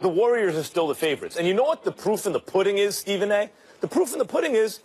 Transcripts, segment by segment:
the Warriors are still the favorites. And you know what the proof in the pudding is, Stephen A? The proof in the pudding is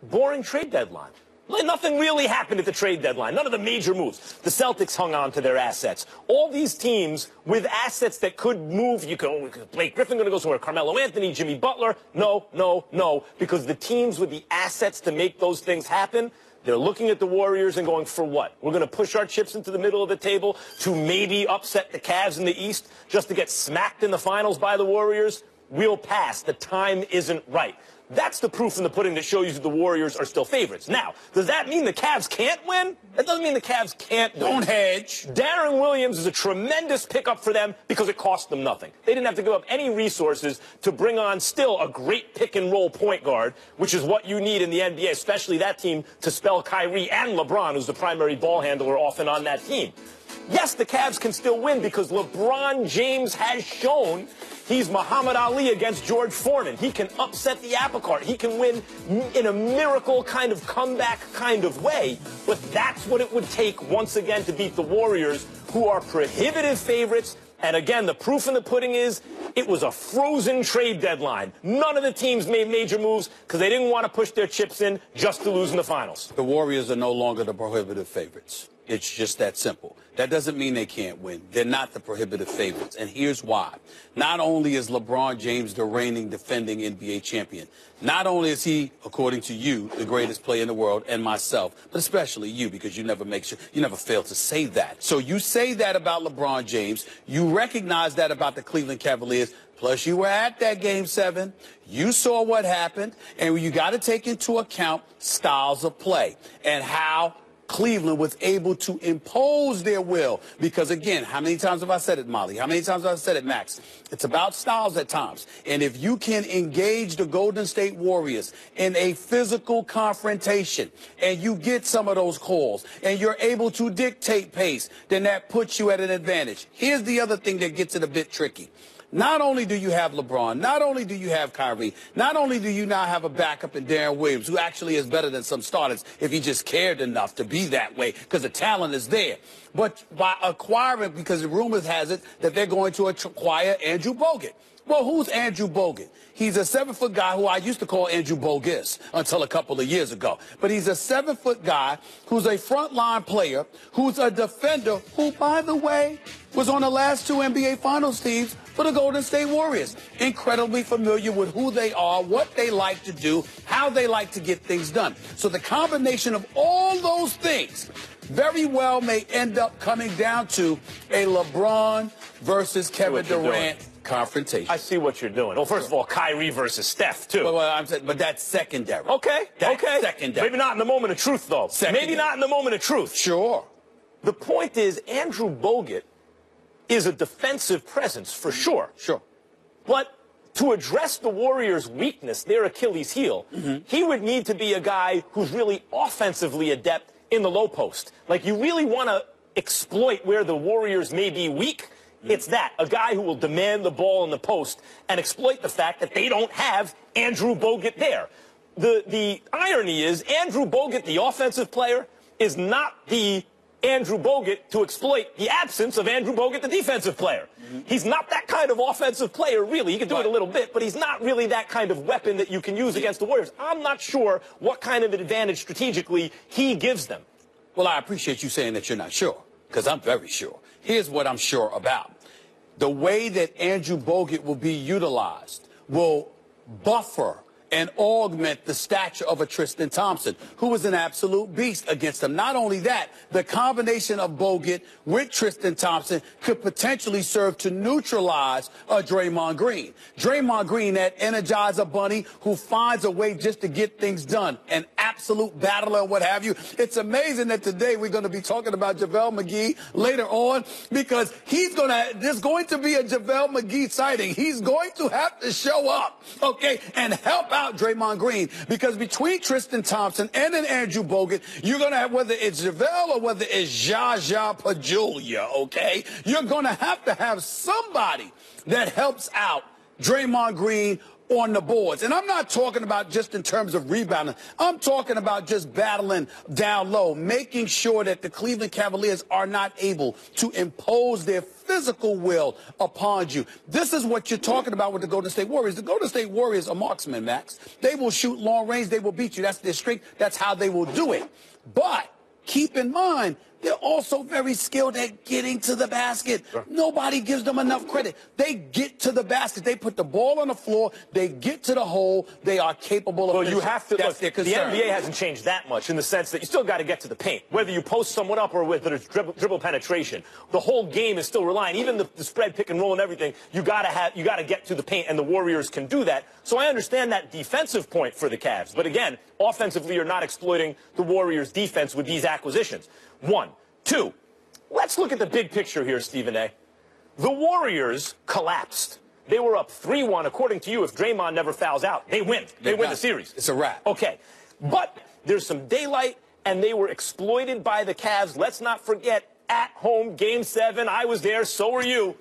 boring trade deadline. Nothing really happened at the trade deadline. None of the major moves. The Celtics hung on to their assets. All these teams with assets that could move. You could, Blake Griffin going to go somewhere. Carmelo Anthony, Jimmy Butler. No, no, no. Because the teams with the assets to make those things happen, they're looking at the Warriors and going, for what? We're going to push our chips into the middle of the table to maybe upset the Cavs in the East just to get smacked in the finals by the Warriors? We'll pass. The time isn't right. That's the proof in the pudding that shows you that the Warriors are still favorites. Now, does that mean the Cavs can't win? That doesn't mean the Cavs can't win. Don't hedge. Darren Williams is a tremendous pickup for them because it cost them nothing. They didn't have to give up any resources to bring on still a great pick-and-roll point guard, which is what you need in the NBA, especially that team, to spell Kyrie and LeBron, who's the primary ball handler often on that team. Yes, the Cavs can still win because LeBron James has shown he's Muhammad Ali against George Foreman. He can upset the apple cart. He can win in a miracle kind of comeback kind of way. But that's what it would take once again to beat the Warriors, who are prohibitive favorites. And again, the proof in the pudding is it was a frozen trade deadline. None of the teams made major moves because they didn't want to push their chips in just to lose in the finals. The Warriors are no longer the prohibitive favorites. It's just that simple. That doesn't mean they can't win. They're not the prohibitive favorites. And here's why. Not only is LeBron James the reigning defending NBA champion, not only is he, according to you, the greatest player in the world and myself, but especially you, because you never fail to say that. So you say that about LeBron James. You recognize that about the Cleveland Cavaliers. Plus, you were at that Game 7. You saw what happened. And you got to take into account styles of play and how Cleveland was able to impose their will. Because, again, how many times have I said it, Molly? How many times have I said it, Max? It's about styles at times. And if you can engage the Golden State Warriors in a physical confrontation and you get some of those calls and you're able to dictate pace, then that puts you at an advantage. Here's the other thing that gets it a bit tricky. Not only do you have LeBron, not only do you have Kyrie, not only do you now have a backup in Darren Williams, who actually is better than some starters if he just cared enough to be that way because the talent is there. But by acquiring, because the rumors has it that they're going to acquire Andrew Bogut. Well, who's Andrew Bogut? He's a 7-foot guy who I used to call Andrew Bogus until a couple of years ago. But he's a 7-foot guy who's a frontline player, who's a defender, who, by the way, was on the last 2 NBA Finals teams for the Golden State Warriors. Incredibly familiar with who they are, what they like to do, how they like to get things done. So the combination of all those things very well may end up coming down to a LeBron versus Kevin Durant confrontation. I see what you're doing. Well, first of all, Kyrie versus Steph, too. Well, I'm saying, but that's secondary. Okay, that's okay. secondary. Maybe not in the moment of truth, though. Secondary. Maybe not in the moment of truth. Sure. The point is, Andrew Bogut is a defensive presence, for sure. Sure. But to address the Warriors' weakness, their Achilles heel, he would need to be a guy who's really offensively adept in the low post. Like, you really want to exploit where the Warriors may be weak. It's that, a guy who will demand the ball in the post and exploit the fact that they don't have Andrew Bogut there. The irony is Andrew Bogut, the offensive player, is not the Andrew Bogut to exploit the absence of Andrew Bogut, the defensive player. He's not that kind of offensive player, really. He can do it a little bit, but he's not really that kind of weapon that you can use against the Warriors. I'm not sure what kind of an advantage strategically he gives them. Well, I appreciate you saying that you're not sure, because I'm very sure. Here's what I'm sure about. The way that Andrew Bogut will be utilized will buffer and augment the stature of a Tristan Thompson, who is an absolute beast against him. Not only that, the combination of Bogut with Tristan Thompson could potentially serve to neutralize Draymond Green. Draymond Green, that Energizer bunny who finds a way just to get things done, an absolute battler and what have you. It's amazing that today we're going to be talking about JaVale McGee later on, because there's going to be a JaVale McGee sighting. He's going to have to show up, okay, and help out Draymond Green, because between Tristan Thompson and an Andrew Bogut, you're going to have, whether it's JaVale or whether it's Zsa Pachulia, okay, you're going to have somebody that helps out Draymond Green on the boards. And I'm not talking about just in terms of rebounding. I'm talking about just battling down low, making sure that the Cleveland Cavaliers are not able to impose their physical will upon you. This is what you're talking about with the Golden State Warriors. The Golden State Warriors are marksmen, Max. They will shoot long range. They will beat you. That's their strength. That's how they will do it. But keep in mind, they're also very skilled at getting to the basket. Sure. Nobody gives them enough credit. They get to the basket. They put the ball on the floor. They get to the hole. They are capable of. Well, you have to. That's look, the NBA hasn't changed that much in the sense that you still got to get to the paint, whether you post someone up or whether it's dribble penetration. The whole game is still relying, even the spread, pick and roll, and everything. You got to get to the paint, and the Warriors can do that. So I understand that defensive point for the Cavs, but again, offensively, you're not exploiting the Warriors' defense with these acquisitions. 1, 2. Let's look at the big picture here, Stephen A. The Warriors collapsed. They were up 3-1. According to you, if Draymond never fouls out, they win. They win the series. It's a wrap. Okay. But there's some daylight, and they were exploited by the Cavs. Let's not forget, at home, Game 7. I was there. So were you.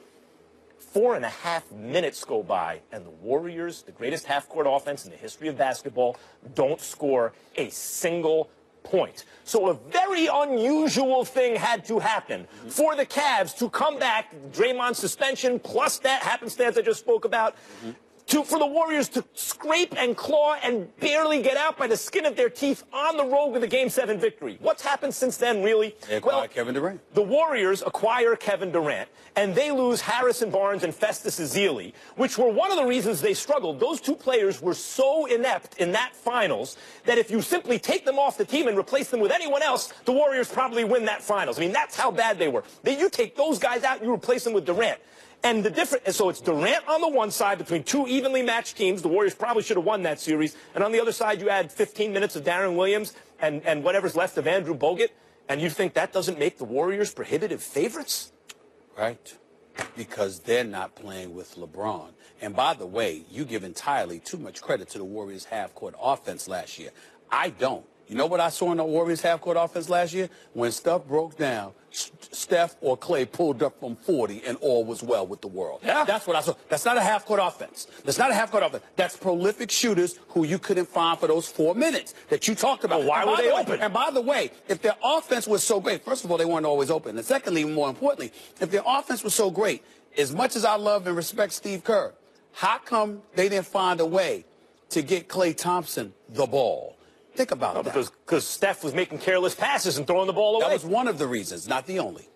4.5 minutes go by, and the Warriors, the greatest half-court offense in the history of basketball, don't score a single point. So a very unusual thing had to happen for the Cavs to come back, Draymond's suspension, plus that happenstance I just spoke about, for the Warriors to scrape and claw and barely get out by the skin of their teeth on the road with a Game 7 victory. What's happened since then, really? They acquire Kevin Durant. The Warriors acquire Kevin Durant, and they lose Harrison Barnes and Festus Ezeli, which were one of the reasons they struggled. Those two players were so inept in that finals that if you simply take them off the team and replace them with anyone else, the Warriors probably win that finals. I mean, that's how bad they were. You take those guys out, you replace them with Durant. And so it's Durant on the one side between two evenly matched teams. The Warriors probably should have won that series. And on the other side, you add 15 minutes of Darren Williams and whatever's left of Andrew Bogut. And you think that doesn't make the Warriors prohibitive favorites? Right. Because they're not playing with LeBron. And by the way, you give entirely too much credit to the Warriors' half-court offense last year. I don't. You know what I saw in the Warriors' half-court offense last year? When stuff broke down, Steph or Clay pulled up from 40 and all was well with the world. Yeah. That's what I saw. That's not a half-court offense. That's not a half-court offense. That's prolific shooters who you couldn't find for those 4 minutes that you talked about. Well, why were they open? And by the way, if their offense was so great, first of all, they weren't always open. And secondly, more importantly, if their offense was so great, as much as I love and respect Steve Kerr, how come they didn't find a way to get Klay Thompson the ball? Think about that. Because Steph was making careless passes and throwing the ball away. That was one of the reasons, not the only.